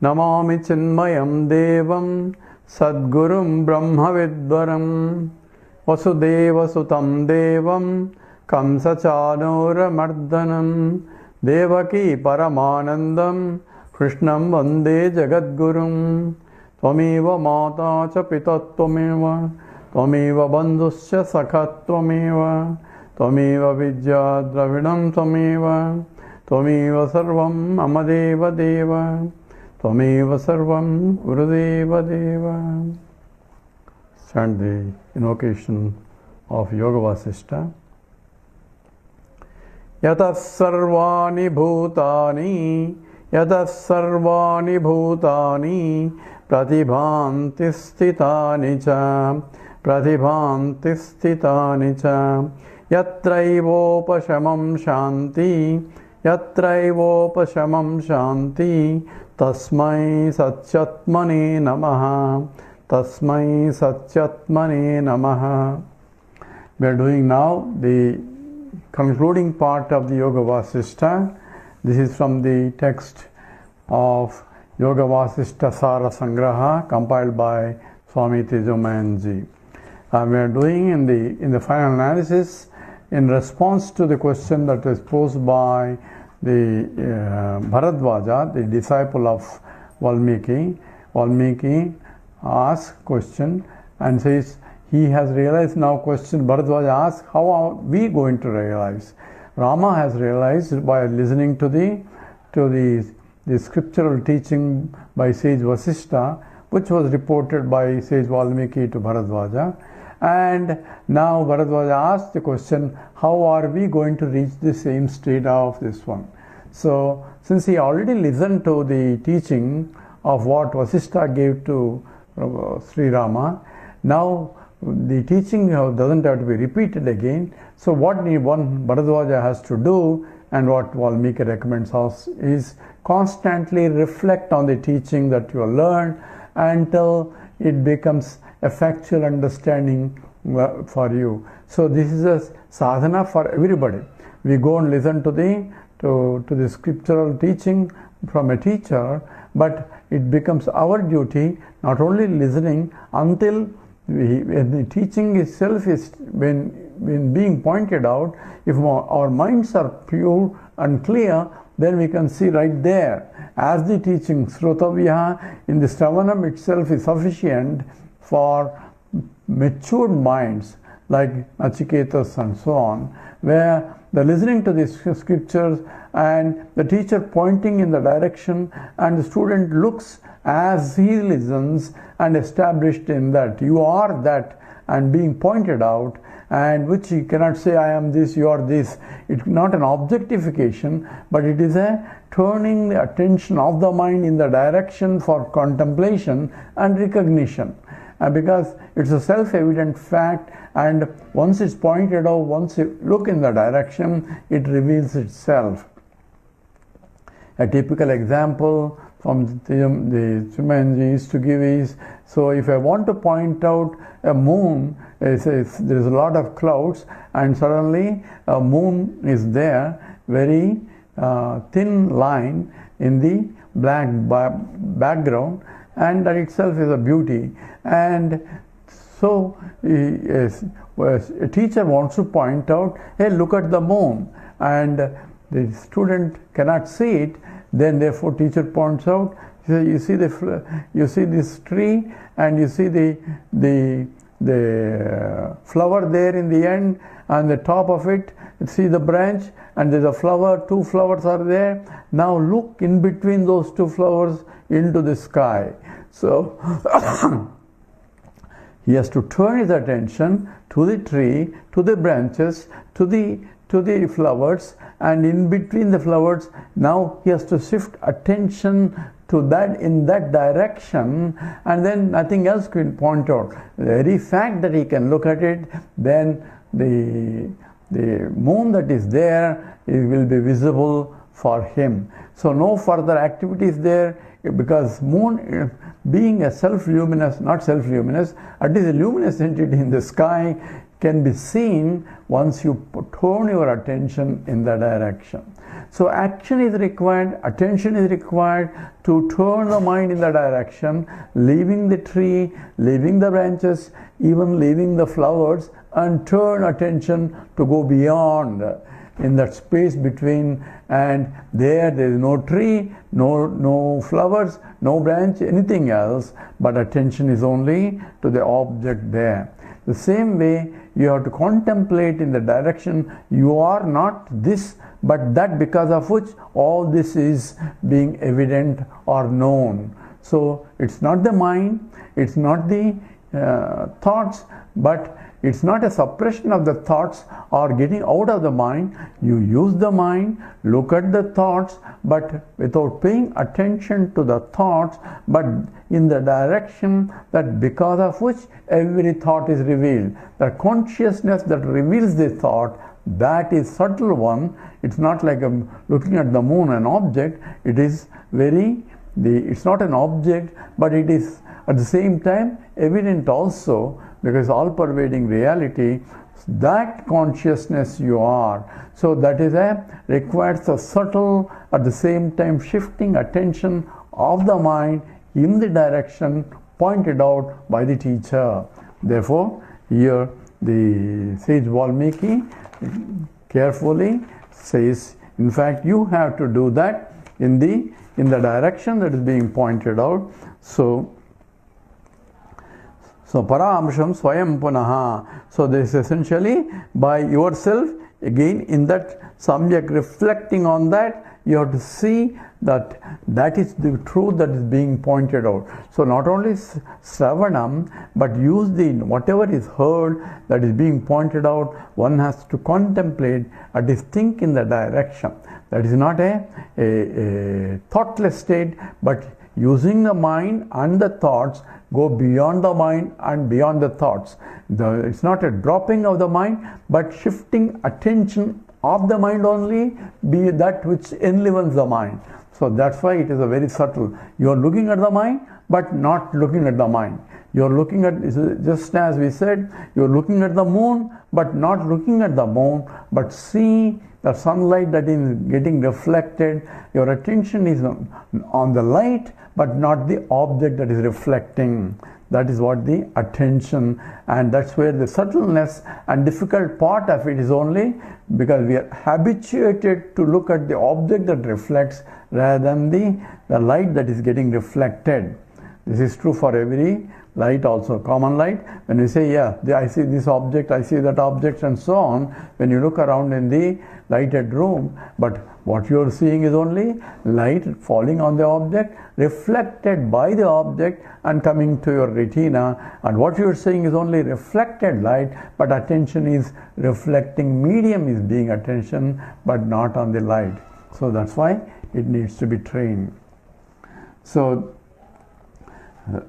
Namami Chinmayam Devam Sadgurum Brahmavidvaram Vasudeva Sutam Devam Kamsachanura Mardanam Devaki Paramanandam Krishnam Vande Jagadgurum Tvameva Mata Cha Pitattvameva Tvameva Bandhuscha Sakhatvameva Tvameva Vidya Dravidam Tvameva Tvameva Sarvam Amadeva Deva Tvameva Sarvam Gurudeva Deva. Chant the invocation of Yoga Vasistha. Yatas sarvani bhutani Yatas bhutani Pratibhanti stitani cha Pratibhanti stitani cha Yatraivopashamam shanti Yatraivopashamam shanti Tasmai Satyatmane Namaha Tasmai Satyatmane Namaha. We are doing now the concluding part of the Yoga Vasistha. This is from the text of Yoga Vasistha Sara Sangraha, compiled by Swami Tejomayanji. We are doing in the final analysis in response to the question that was posed by the Bharadvaja, the disciple of Valmiki. Valmiki asks question and says he has realized now. Question Bharadvaja asks, how are we going to realize? Rama has realized by listening to the scriptural teaching by Sage Vasistha, which was reported by Sage Valmiki to Bharadvaja. And now Bharadvaja asks the question, how are we going to reach the same state of this one? So, since he already listened to the teaching of what Vasistha gave to Shri Raama, now the teaching doesn't have to be repeated again. So what Bharadvaja has to do, and what Valmiki recommends us, is constantly reflect on the teaching that you have learned until it becomes a factual understanding for you. So this is a sadhana for everybody. We go and listen to the scriptural teaching from a teacher, but it becomes our duty not only listening until when the teaching itself is when being pointed out, if our minds are pure and clear, then we can see right there. As the teaching Srotavya in the Stravanam itself is sufficient for matured minds like Nachiketas and so on, where the listening to the scriptures and the teacher pointing in the direction and the student looks as he listens and established in that you are that and being pointed out, and which he cannot say I am this, you are this. It's not an objectification, but it is a turning the attention of the mind in the direction for contemplation and recognition. Because it's a self-evident fact, and once it's pointed out, once you look in the direction, it reveals itself. A typical example from the Chumanji is to give is, so if I want to point out a moon, there is a lot of clouds and suddenly a moon is there, very thin line in the black background, and that itself is a beauty. And so a teacher wants to point out, hey, look at the moon, and the student cannot see it. Then therefore teacher points out, you see this tree, and you see the flower there in the end, and the top of it, you see the branch, and there's a flower, two flowers are there. Now look in between those two flowers into the sky. So he has to turn his attention to the tree, to the branches, to the flowers, and in between the flowers, now he has to shift attention to that in that direction, and then nothing else can point out. The very fact that he can look at it, then the moon that is there, it will be visible for him. So no further activities there, because moon being a self-luminous, not self-luminous, at least a luminous entity in the sky, can be seen once you turn your attention in the direction. So action is required, attention is required to turn the mind in the direction, leaving the tree, leaving the branches, even leaving the flowers, and turn attention to go beyond in that space between, and there is no tree, no flowers, no branch, anything else, but attention is only to the object there. The same way you have to contemplate in the direction you are not this but that, because of which all this is being evident or known. So it's not the mind, it's not the thoughts, but it's not a suppression of the thoughts or getting out of the mind. You use the mind, look at the thoughts, but without paying attention to the thoughts, but in the direction that because of which every thought is revealed. The consciousness that reveals the thought, that is subtle one. It's not like looking at the moon, an object. It is it's not an object, but it is at the same time evident also, because all-pervading reality, that consciousness you are. So that is requires a subtle, at the same time shifting attention of the mind in the direction pointed out by the teacher. Therefore, here the sage Valmiki carefully says, in fact, you have to do that in the direction that is being pointed out. So paramsham swayam punaha. So this is essentially by yourself, again in that samyak reflecting on that, you have to see that that is the truth that is being pointed out. So not only Sravanam, but use whatever is heard that is being pointed out, one has to contemplate and think in the direction. That is not a thoughtless state, but using the mind and the thoughts, go beyond the mind and beyond the thoughts. It's not a dropping of the mind, but shifting attention of the mind only, be that which enlivens the mind. So that's why it is a very subtle. You are looking at the mind, but not looking at the mind. You are looking at, just as we said, you are looking at the moon, but not looking at the moon, but see the sunlight that is getting reflected. Your attention is on the light, but not the object that is reflecting. That is what the attention, and that's where the subtleness and difficult part of it is only because we are habituated to look at the object that reflects rather than the light that is getting reflected. This is true for every light also, common light. When you say, yeah, I see this object, I see that object, and so on, when you look around in the lighted room, but what you are seeing is only light falling on the object, reflected by the object and coming to your retina, and what you are seeing is only reflected light, but attention is reflecting medium is being attention, but not on the light. So that's why it needs to be trained. So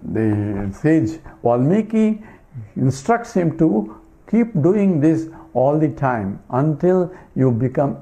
the sage Valmiki instructs him to keep doing this all the time until you become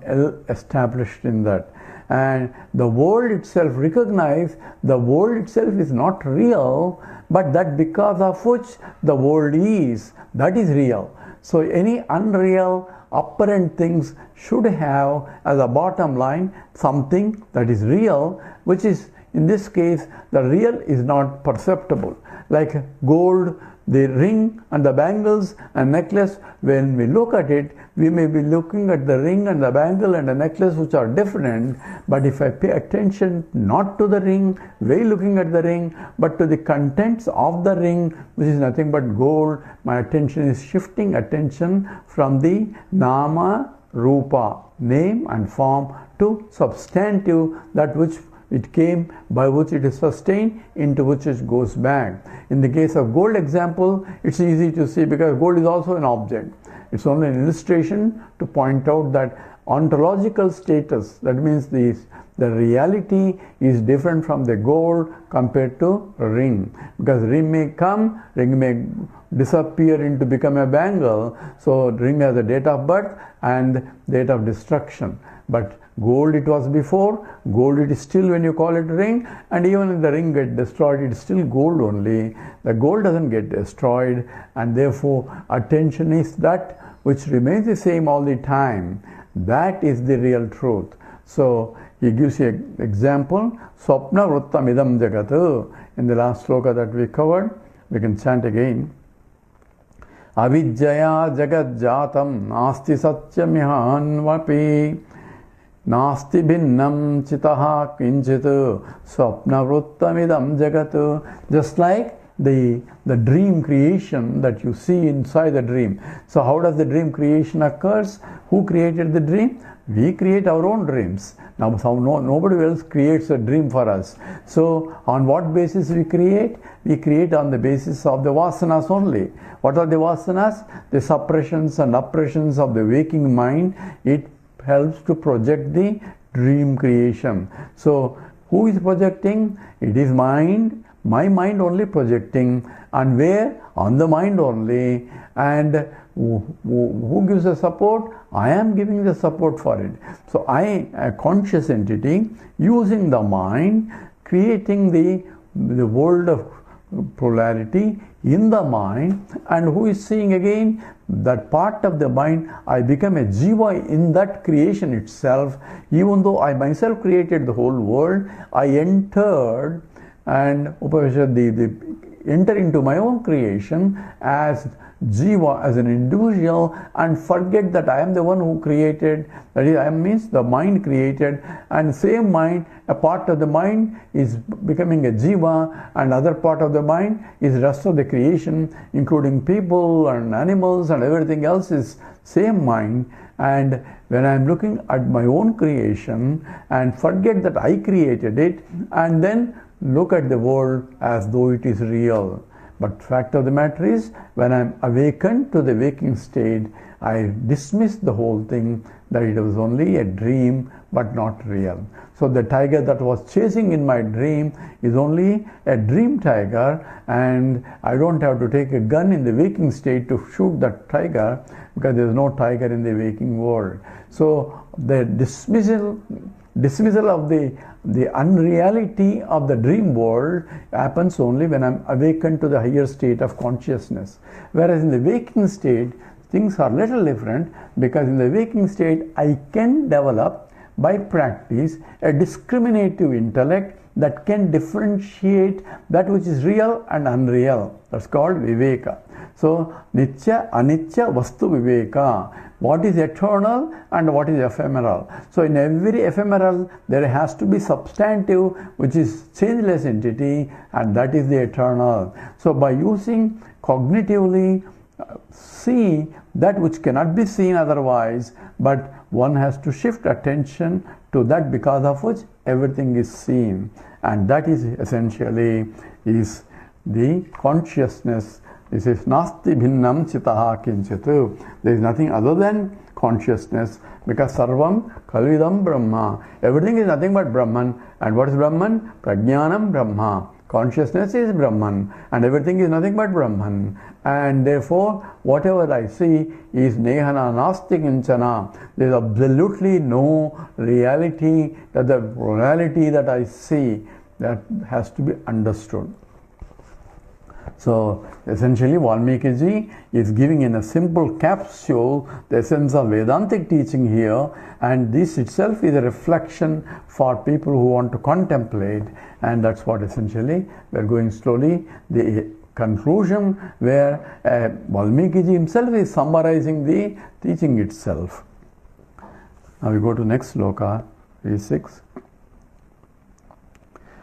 established in that. And the world itself, recognize the world itself is not real, but that because of which the world is, that is real. So any unreal apparent things should have as a bottom line something that is real, which is, in this case, the real is not perceptible. Like gold, the ring and the bangles and necklace, when we look at it, we may be looking at the ring and the bangle and the necklace which are different, but if I pay attention not to the ring, way looking at the ring, but to the contents of the ring, which is nothing but gold, my attention is shifting attention from the nama, rupa, name and form, to substantive, that which it came, by which it is sustained, into which it goes back. In the case of gold example, it's easy to see because gold is also an object. It's only an illustration to point out that ontological status, that means the reality is different from the gold compared to a ring. Because ring may come, ring may disappear into become a bangle. So ring has a date of birth and date of destruction. But gold it was before, gold it is still when you call it ring, and even if the ring get destroyed, it is still gold only. The gold doesn't get destroyed, and therefore attention is that which remains the same all the time. That is the real truth. So he gives you an example, Swapna Vrittam Idam Jagat. In the last sloka that we covered, we can chant again. Avidjaya jagat jatam nasti satyamihanvapi nasti bhinnam chitaha kinchit swapna vrittamidam jagat. Just like the dream creation that you see inside the dream. So how does the dream creation occurs? Who created the dream? We create our own dreams. Now nobody else creates a dream for us. So on what basis we create? We create on the basis of the vasanas only. What are the vasanas? The suppressions and oppressions of the waking mind. It helps to project the dream creation. So who is projecting? It is mind. My mind only projecting. And where? On the mind only. And who gives the support? I am giving the support for it. So I, a conscious entity, using the mind, creating the world of polarity in the mind. And who is seeing again? That part of the mind. I become a jiva in that creation itself. Even though I myself created the whole world, I entered and enter into my own creation as jiva, as an individual, and forget that I am the one who created. That is, I means the mind created, and same mind, a part of the mind is becoming a jiva, and other part of the mind is rest of the creation, including people and animals and everything else is same mind. And when I am looking at my own creation and forget that I created it, and then look at the world as though it is real. But fact of the matter is, when I am awakened to the waking state, I dismiss the whole thing, that it was only a dream but not real. So the tiger that was chasing in my dream is only a dream tiger, and I don't have to take a gun in the waking state to shoot that tiger, because there is no tiger in the waking world. So the dismissal of the unreality of the dream world happens only when I'm awakened to the higher state of consciousness. Whereas in the waking state, things are little different, because in the waking state, I can develop by practice a discriminative intellect that can differentiate that which is real and unreal. That's called viveka. So, nitya, anitya, vastu viveka. What is eternal and what is ephemeral. So in every ephemeral there has to be substantive, which is changeless entity, and that is the eternal. So by using cognitively see that which cannot be seen otherwise, but one has to shift attention to that, because of which everything is seen, and that is essentially is the consciousness. This is nasti bhinnam chitaha kinchit. There is nothing other than consciousness, because sarvam kalvidam brahma. Everything is nothing but Brahman. And what is Brahman? Prajnanam Brahma. Consciousness is Brahman, and everything is nothing but Brahman. And therefore, whatever I see is nehana nasti kinchana. There is absolutely no reality, that the reality that I see, that has to be understood. So essentially Valmiki ji is giving in a simple capsule the essence of Vedantic teaching here, and this itself is a reflection for people who want to contemplate, and that's what essentially we are going slowly. The conclusion where Valmiki ji himself is summarizing the teaching itself. Now we go to next sloka, page 6.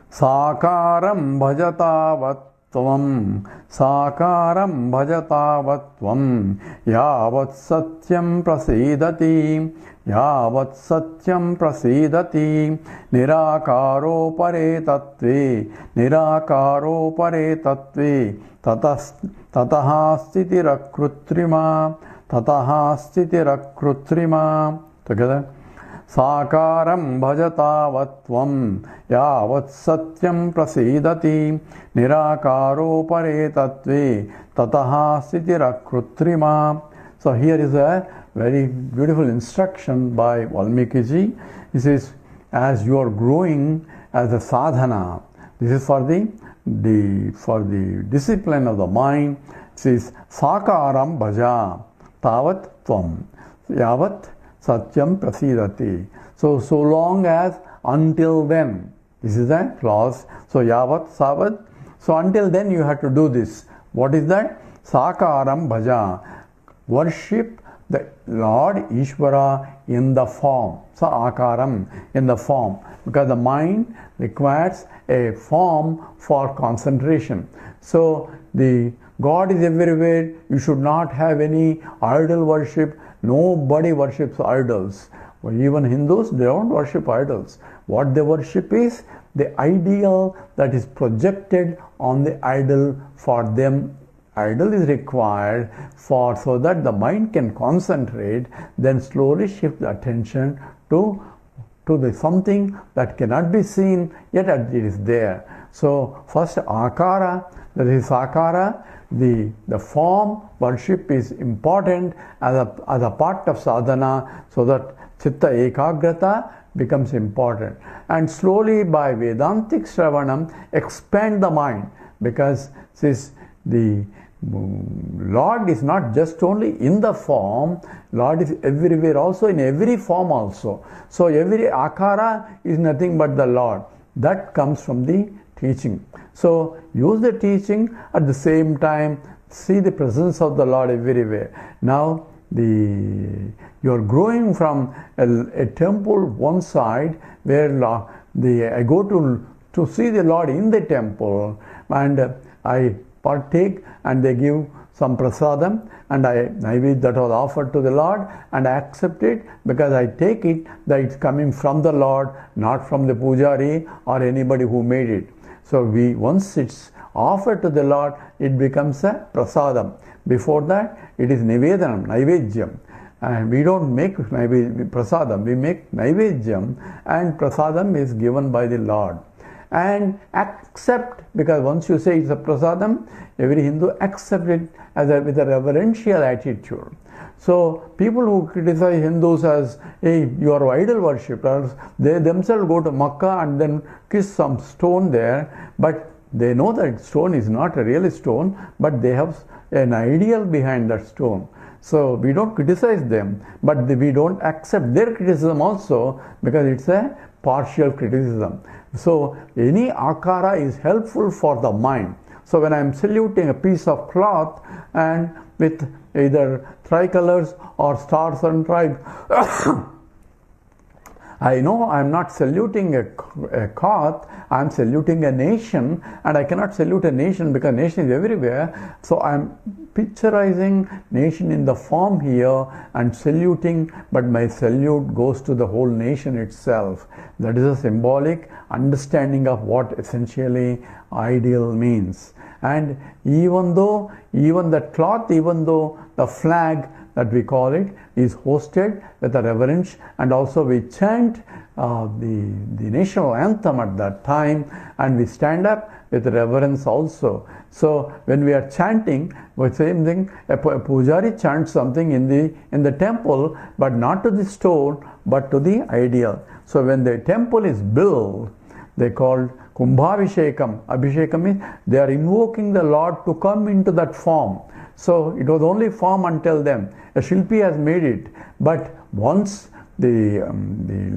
Sakaram bhajatavat Tvam sakaram bhajatavatvam yavat satyam prasidati nirakaro pare tatve tataha stitirakruttrima. Together. Sakaram bhajatavatvam yavat satyam prasidati nirakaro pare tatve tataha stitirakruttrima. So here is a very beautiful instruction by Valmiki ji. He says, as you are growing as a sadhana, this is for the discipline of the mind. It says, sakaram bhaja tavat tvam yavat satyam prasidati. So long as, until then, this is a clause. So yavat savat. So until then you have to do this. What is that? Sakaram bhaja. Worship the Lord Ishvara in the form. Sakaram, in the form. Because the mind requires a form for concentration. So the God is everywhere. You should not have any idol worship. Nobody worships idols. Even Hindus, they don't worship idols. What they worship is the ideal that is projected on the idol. For them, idol is required so that the mind can concentrate, then slowly shift the attention to the something that cannot be seen, yet it is there. So first akara, that is sakara, the form worship is important as a part of sadhana, so that chitta ekagrata becomes important. And slowly by Vedantic Shravanam, expand the mind, because since the Lord is not just only in the form, Lord is everywhere also, in every form also. So every akara is nothing but the Lord. That comes from the teaching. So use the teaching, at the same time see the presence of the Lord everywhere. Now you are growing from a temple one side, where I go to see the Lord in the temple, and I partake, and they give some prasadam, and that was offered to the Lord, and I accept it because I take it that it's coming from the Lord, not from the pujari or anybody who made it. So once it's offered to the Lord, it becomes a prasadam. Before that, it is nivedanam, naivedyam. And we don't make prasadam, we make naivedyam, and prasadam is given by the Lord. And accept, because once you say it's a prasadam, every Hindu accept it with a reverential attitude. So people who criticize Hindus as, hey, you are idol worshippers, they themselves go to Makkah and then kiss some stone there, but they know that stone is not a real stone, but they have an ideal behind that stone. So we don't criticize them, but we don't accept their criticism also, because it's a partial criticism. So any akara is helpful for the mind. So when I am saluting a piece of cloth and with either tricolors or stars and stripes, I know I am not saluting a cloth, I am saluting a nation, and I cannot salute a nation because nation is everywhere. So I am picturizing nation in the form here and saluting, but my salute goes to the whole nation itself. That is a symbolic understanding of what essentially ideal means. And even though the flag that we call it is hosted with a reverence, and also we chant the national anthem at that time, and we stand up with reverence also. So when we are chanting, the same thing, a pujari chants something in the temple, but not to the stone, but to the ideal. So when the temple is built, they called Kumbhabhishekam. Abhishekam means they are invoking the Lord to come into that form. So it was only form until then. A Shilpi has made it. But once the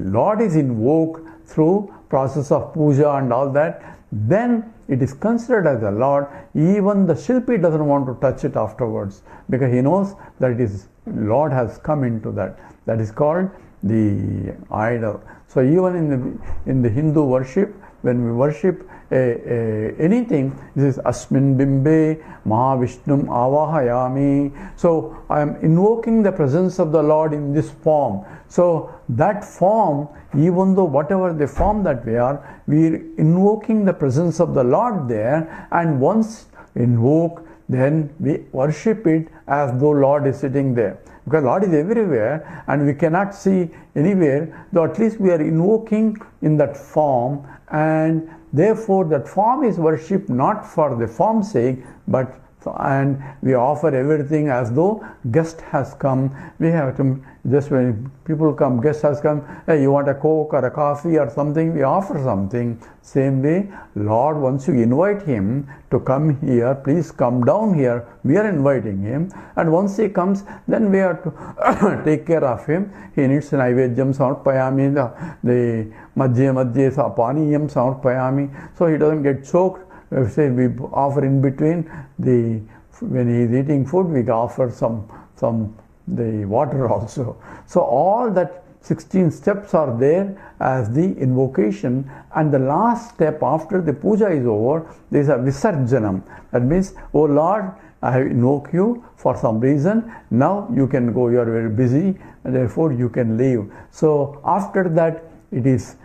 Lord is invoked through process of puja and all that, then it is considered as a Lord. Even the Shilpi doesn't want to touch it afterwards, because he knows that it is Lord has come into that. That is called the idol. So even in the Hindu worship, when we worship anything, this is Asmin Bimbe Mahavishnum Avahayami. So I am invoking the presence of the Lord in this form. So that form, even though whatever the form that we are invoking the presence of the Lord there, and once invoke, then we worship it as though Lord is sitting there. Because Lord is everywhere and we cannot see anywhere, though at least we are invoking in that form, and therefore that form is worshipped not for the form's sake, but So, and we offer everything as though guest has come. We have to, just when people come, guest has come, hey, you want a Coke or a coffee or something, we offer something. Same way, Lord, once you invite him to come here, please come down here, we are inviting him. And once he comes, then we have to take care of him. He needs an Naivedyam Samarpayami, the Madhya Madhya Paniyam Samarpayami, so he doesn't get choked. Say we offer in between when he is eating food, we offer some the water also. So all that 16 steps are there as the invocation, and the last step after the puja is over, there is a visarjanam. That means, oh Lord, I have invoked you for some reason. Now you can go. You are very busy, and therefore you can leave. So after that, it is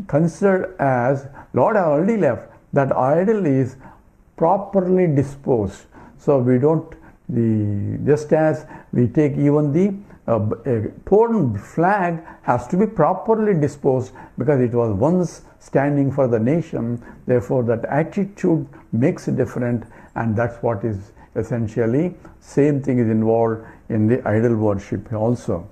considered as Lord, I already left. That idol is properly disposed. So we don't, just as we take even the torn flag has to be properly disposed because it was once standing for the nation. Therefore that attitude makes it different, and that's what is essentially same thing is involved in the idol worship also.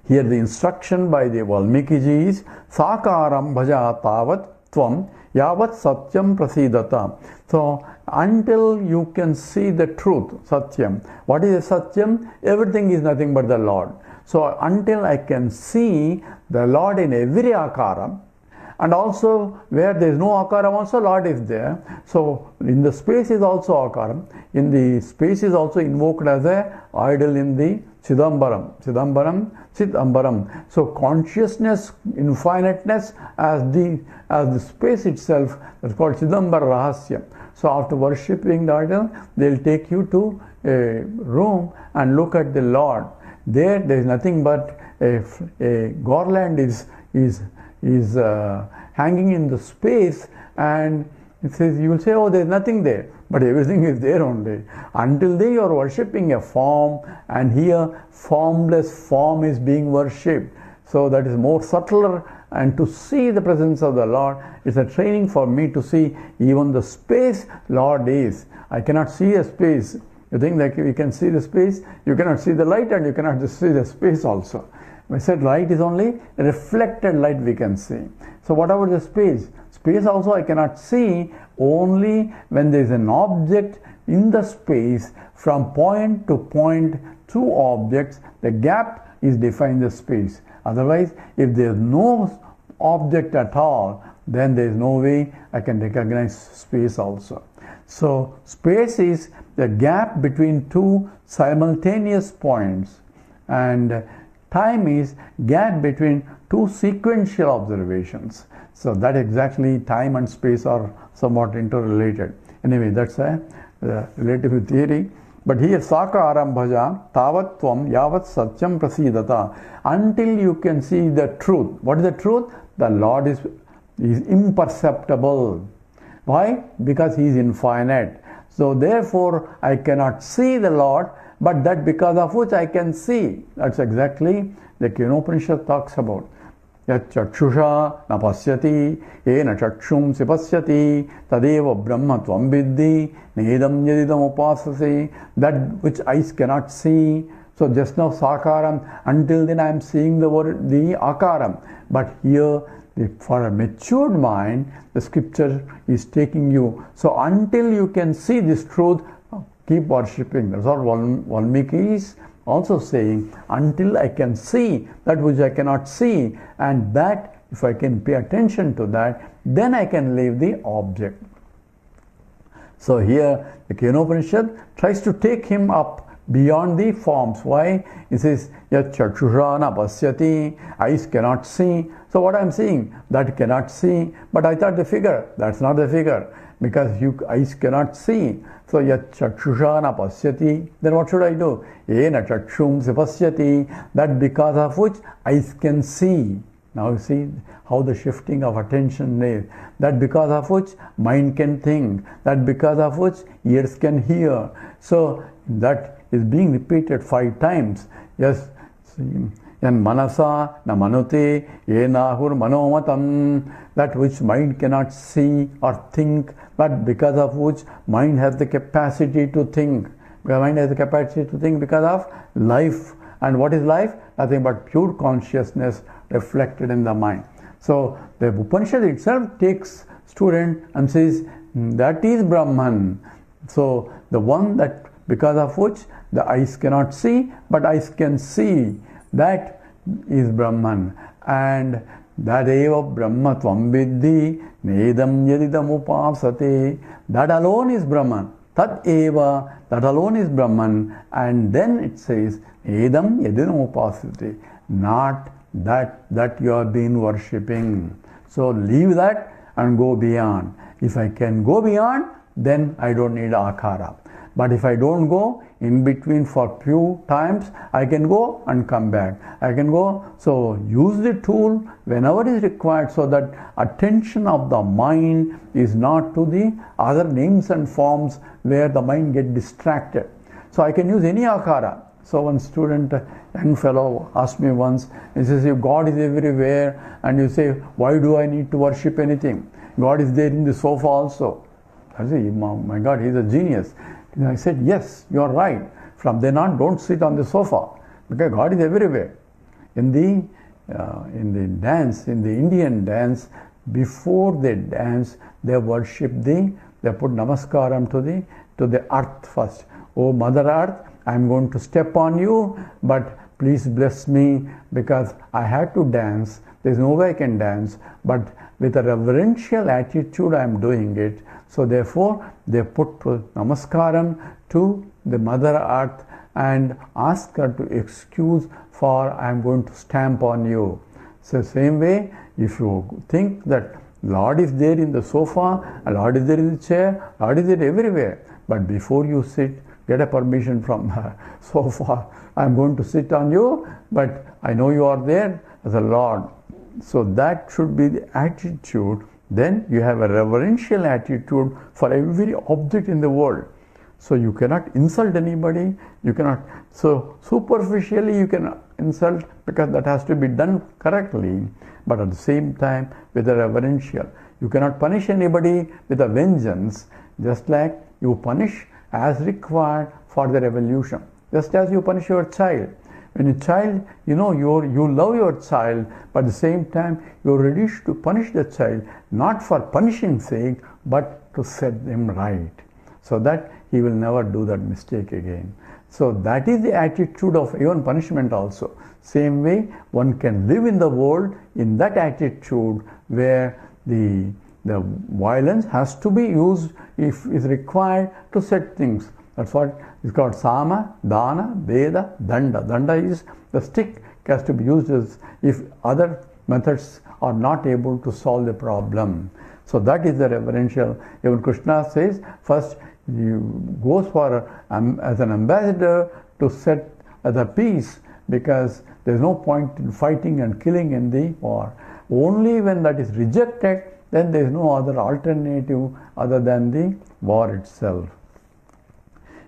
Here the instruction by the Valmiki ji is Sakaram bhaja tavat tvam yavat satyam prasidata. So until you can see the truth, satyam. What is satyam? Everything is nothing but the Lord. So until I can see the Lord in every akaram, and also where there is no akaram also Lord is there. So in the space is also akaram. In the space is also invoked as a idol in the Chidambaram. Chidambaram, Chidambaram. So consciousness, infiniteness as the space itself, that's called Chidambara Rahasya. So after worshipping the idol, they'll take you to a room and look at the Lord. There is nothing but a garland is hanging in the space, and it says, you will say, oh, there is nothing there, but everything is there only. Until then you are worshipping a form, and here formless form is being worshipped. So that is more subtler, and to see the presence of the Lord is a training for me to see even the space Lord is. I cannot see a space. You think like you can see the space, you cannot see the light, and you cannot just see the space also. I said light is only reflected light we can see. So what about the space? Space also I cannot see only when there is an object in the space. From point to point, two objects, the gap is defined the space. Otherwise, if there is no object at all, then there is no way I can recognize space also. So space is the gap between two simultaneous points, and time is gap between two sequential observations. So that exactly time and space are somewhat interrelated. Anyway, that's a relative theory. But here Sakaram bhaja tavat tvam yavat satyam prasidata. Until you can see the truth. What is the truth? The Lord is imperceptible. Why? Because he is infinite. So therefore I cannot see the Lord, but that because of which I can see. That's exactly the Kenopanishad talks about. Yat chakshusha na pasyati, ena chakshum si pasyati, tadeva brahma tvam viddhi, nedam yadidam upasasi. That which eyes cannot see. So just now sakaram, until then I am seeing the word, the akaram. But here, for a matured mind, the scripture is taking you. So until you can see this truth, keep worshipping. That's what Valmiki is also saying. Until I can see that which I cannot see, and that if I can pay attention to that, then I can leave the object. So here the Kenopanishad tries to take him up beyond the forms. Why? It says, Yat chakshusha na pasyati, eyes cannot see. So what I am seeing, that cannot see. But I thought the figure, that's not the figure, because eyes cannot see. So yat chakshusha na pasyati, then what should I do? Ena chakshum si pasyati, that because of which eyes can see. Now you see how the shifting of attention is. That because of which mind can think. That because of which ears can hear. So that is being repeated 5 times. Yes, Yan manasa na manute yenahur manomatam, that which mind cannot see or think, but because of which mind has the capacity to think. Mind has the capacity to think because of life. And what is life? Nothing but pure consciousness reflected in the mind. So the Upanishad itself takes student and says, that is Brahman. So the one that because of which the eyes cannot see, but eyes can see, that is Brahman. And that eva Brahma tvam viddhi nedam yadidam upasate. That alone is Brahman. Tat eva, that alone is Brahman. And then it says, nedam yadidam upasate. Not that you have been worshipping. So leave that and go beyond. If I can go beyond, then I don't need akara. But if I don't go in between for few times, I can go and come back. I can go. So use the tool whenever is required, so that attention of the mind is not to the other names and forms where the mind gets distracted. So I can use any akara. So one student, young fellow, asked me once, he says, if God is everywhere, and you say, why do I need to worship anything? God is there in the sofa also. I say, my God, he's a genius. And I said, yes, you are right. From then on, don't sit on the sofa, because God is everywhere. In the dance, in the Indian dance, before they dance, they worship they put namaskaram to the earth first. Oh Mother Earth, I am going to step on you, but please bless me, because I had to dance. There is no way I can dance, but with a reverential attitude I am doing it. So therefore they put namaskaram to the Mother Earth and ask her to excuse for I am going to stamp on you. So same way, if you think that Lord is there in the sofa, Lord is there in the chair, Lord is there everywhere, but before you sit, get a permission from her. Sofa, I am going to sit on you, but I know you are there as a Lord. So that should be the attitude. Then you have a reverential attitude for every object in the world. So you cannot insult anybody, you cannot, so superficially you can insult, because that has to be done correctly, but at the same time with a reverential. You cannot punish anybody with a vengeance, just like you punish as required for their evolution. Just as you punish your child. When a child, you love your child, but at the same time you are ready to punish the child, not for punishing sake, but to set him right, so that he will never do that mistake again. So that is the attitude of even punishment also. Same way, one can live in the world in that attitude where the violence has to be used if is required to set things. That's what is called Sama, Dana, Veda, Danda. Danda is the stick has to be used as if other methods are not able to solve the problem. So that is the reverential. Even Krishna says, first he goes for as an ambassador to set the peace, because there is no point in fighting and killing in the war. Only when that is rejected, then there is no other alternative other than the war itself.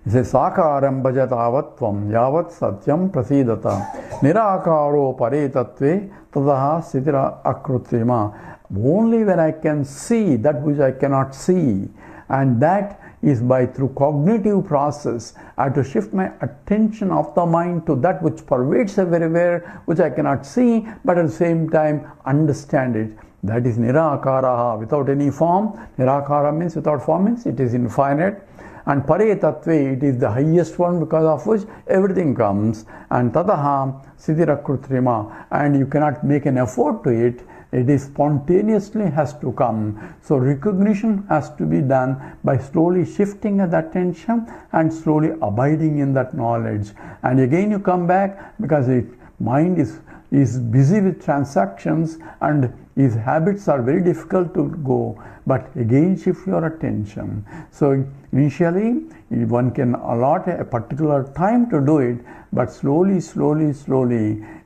He says, Sakaram bhajatavatvam yavat satyam prasidata nirakaro pare tattve tadaha sitira akrutima. Only when I can see that which I cannot see, and that is by through cognitive process, I have to shift my attention of the mind to that which pervades everywhere, which I cannot see, but at the same time understand it. That is nirakaraha, without any form. Nirakara means without form, means it is infinite. And pare tattve, it is the highest one, because of which everything comes. And tadaha siddhirakrutrima, and you cannot make an effort to it. It is spontaneously has to come. So recognition has to be done by slowly shifting the attention and slowly abiding in that knowledge. And again you come back, because mind is busy with transactions and his habits are very difficult to go. But again shift your attention. So initially one can allot a particular time to do it, but slowly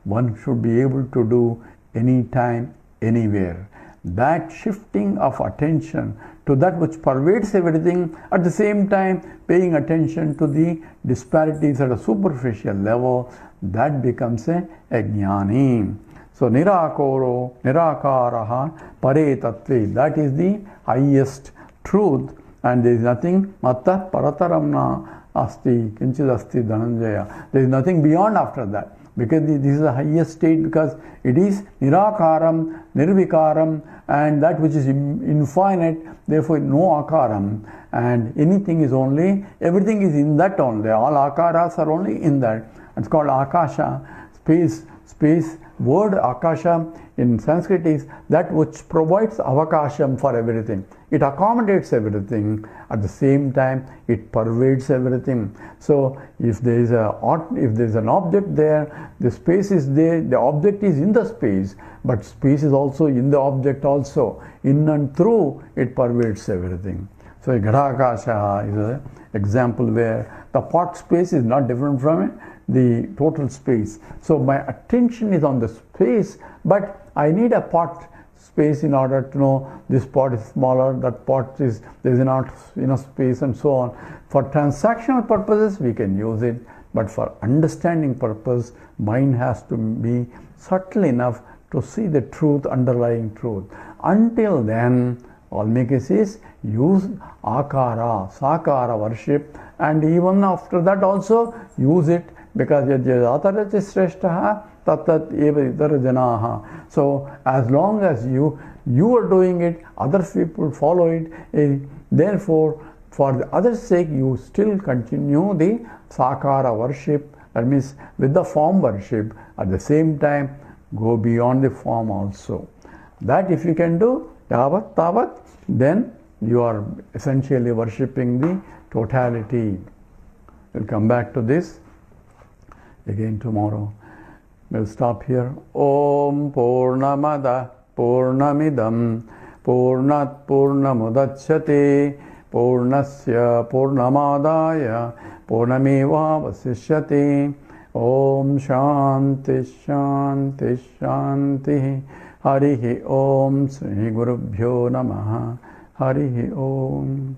one should be able to do anytime, anywhere. That shifting of attention to that which pervades everything, at the same time paying attention to the disparities at a superficial level, that becomes a jnani. So nirakaraha pare tattve, that is the highest truth, and there is nothing matta parataramna asti kinchid asti dhananjaya. There is nothing beyond after that, because this is the highest state, because it is nirakaram, nirvikaram, and that which is infinite, therefore no akaram, and anything is only, everything is in that only, all akaras are only in that. It's called Akasha, space. Word Akasha in Sanskrit is that which provides avakasham for everything. It accommodates everything. At the same time, it pervades everything. So if there is an object there, the space is there, the object is in the space, but space is also in the object also. In and through, it pervades everything. So Ghadakasha is an example where the pot space is not different from the total space. So my attention is on the space, but I need a pot space in order to know this pot is smaller, that pot is, there is not enough space, and so on. For transactional purposes, we can use it, but for understanding purpose, mind has to be subtle enough to see the truth, underlying truth. Until then, Valmiki says, use akara, sakara worship, and even after that also use it, because yatarati shreshtaha tatat eva idara janaha. So as long as you are doing it, other people follow it, therefore for the other's sake you still continue the sakara worship, that means with the form worship, at the same time go beyond the form also. That if you can do yavat tavat, then you are essentially worshipping the totality. We'll come back to this again tomorrow. We'll stop here. Om Purnamada Purnamidam Purnat Purnamudachyate Purnasya Purnamadaya Purnameva Vasishyate. Om Shanti Shanti Shanti. Harihi Om Sri Gurubhyo Namaha. Harihi Om.